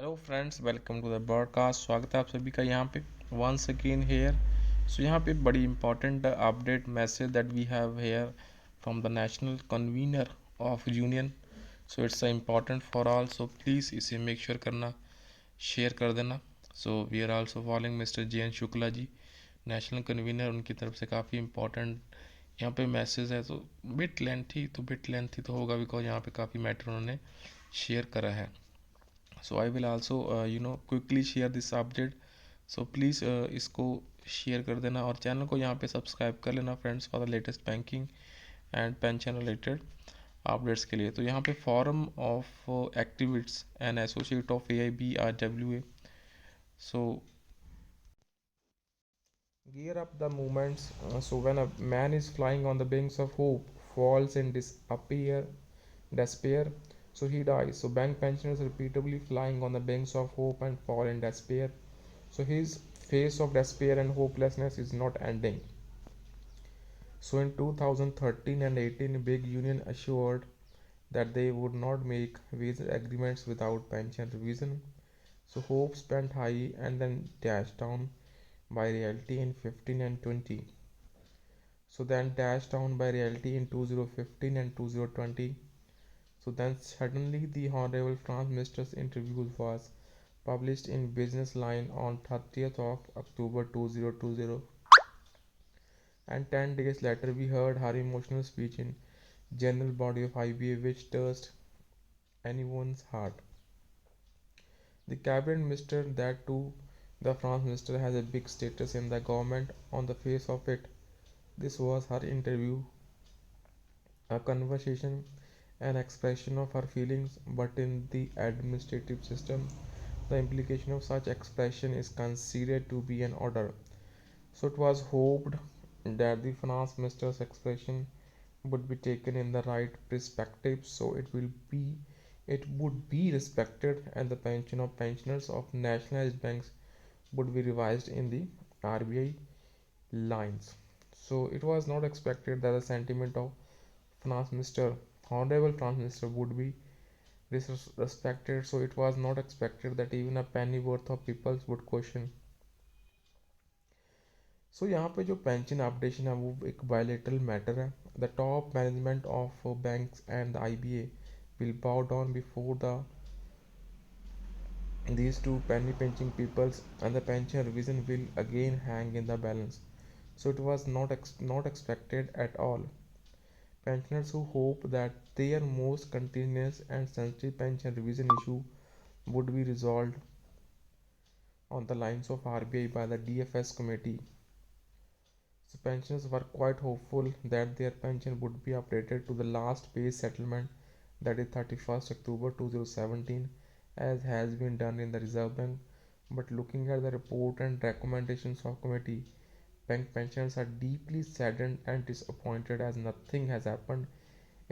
Hello friends, welcome to the broadcast. स्वागत है आप सभी का यहाँ पे वंस अगेन हेयर। सो यहाँ पे बड़ी important update message that we have here from the national convener of union. So it's important for all, so please इसे मेक श्योर करना, शेयर कर देना। So we are also following mister J N Shukla ji, national convener. उनकी तरफ से काफ़ी important यहाँ पे मैसेज है। तो बिट लेंथी तो होगा, बिकॉज यहाँ पे काफ़ी मैटर उन्होंने शेयर करा है। So I will also quickly share this update. So please इसको शेयर कर देना और चैनल को यहाँ पे सब्सक्राइब कर लेना friends, for the latest banking and pension related updates के लिए। तो यहाँ पे forum of activists and associate of AIBRWA। So gear up the movements. So when a man is flying on the wings of hope, falls in despair, so he dies. So bank pensioners repeatedly flying on the wings of hope and fall in despair. So his phase of despair and hopelessness is not ending. So in 2013 and 18, big union assured that they would not make wage agreements without pension revision. So hope spent high and then dashed down by reality in 15 and 20. So then dashed down by reality in 2015 and 2020. So then suddenly the Honorable France Minister's interview was published in Business Line on 30th of October 2020, and 10 days later we heard her emotional speech in general body of IBA, which touched anyone's heart. The cabinet minister, that too the France minister, has a big status in the government on the face of it. This was her interview, a conversation, an expression of her feelings, but in the administrative system, the implication of such expression is considered to be an order. So it was hoped that the finance minister's expression would be taken in the right perspective, so it would be respected, and the pension of pensioners of nationalized banks would be revised in the RBI lines. So it was not expected that the sentiment of finance minister, honorable finance minister, would be disrespected. So it was not expected that even a penny worth of people would question. सो यहाँ पे जो pension updation है वो एक bilateral matter है. The top management of banks and the IBA will bow down before these two penny pinching peoples, and the pension revision will again hang in the balance. So it was not expected at all. Pensioners who hope that their most continuous and sensitive pension revision issue would be resolved on the lines of RBI by the DFS committee. So pensioners were quite hopeful that their pension would be updated to the last pay's settlement, that is 31st October 2017, as has been done in the Reserve Bank. But looking at the report and recommendations of committee, bank pensioners are deeply saddened and disappointed as nothing has happened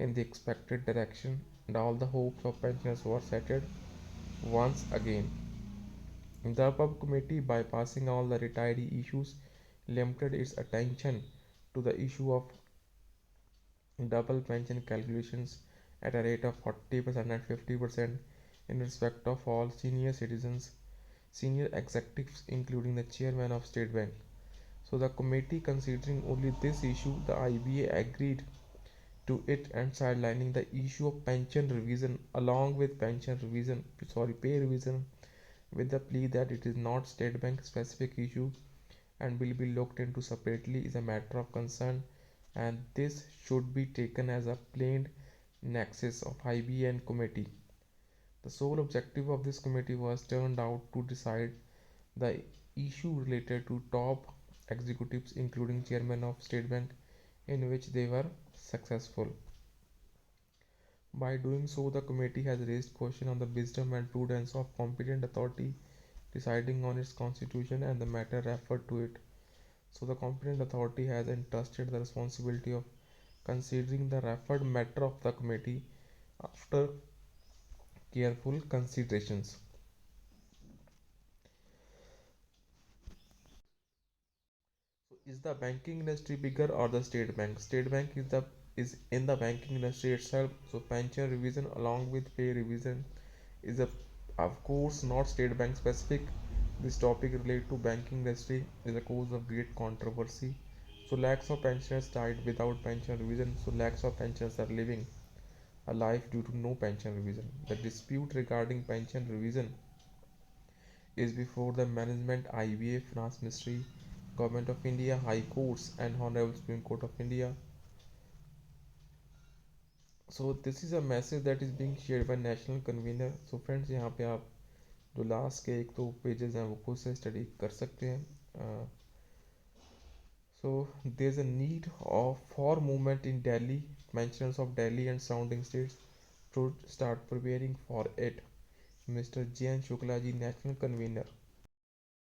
in the expected direction, and all the hopes of pensioners were shattered once again. The above committee, bypassing all the retiree issues, limited its attention to the issue of double pension calculations at a rate of 40% and 50% in respect of all senior citizens, senior executives, including the chairman of State Bank. So the committee, considering only this issue, the IBA agreed to it and sidelining the issue of pension revision along with pay revision, with the plea that it is not State Bank specific issue and will be looked into separately, is a matter of concern, and this should be taken as a plain nexus of IB and committee. The sole objective of this committee was turned out to decide the issue related to top executives, including chairman of State Bank, in which they were successful. By doing so, the committee has raised question on the wisdom and prudence of competent authority deciding on its constitution and the matter referred to it. So the competent authority has entrusted the responsibility of considering the referred matter of the committee after careful considerations. So is the banking industry bigger or the State Bank? State Bank is in the banking industry itself. So pension revision along with pay revision is a Of course, not State Bank specific. This topic related to banking industry is a cause of great controversy. So lakhs of pensioners died without pension revision. So lakhs of pensioners are living a life due to no pension revision. The dispute regarding pension revision is before the management IBA, Finance Ministry, Government of India, High Courts, and Honorable Supreme Court of India. So this is a message that is being shared by national convener. So friends, यहाँ पे आप जो last के एक दो pages हैं वो खुद से स्टडी कर सकते हैं. So there's a need for movement in Delhi. Mentions of Delhi and surrounding states should start preparing for it. Mr. J.N. Shukla ji, national convener,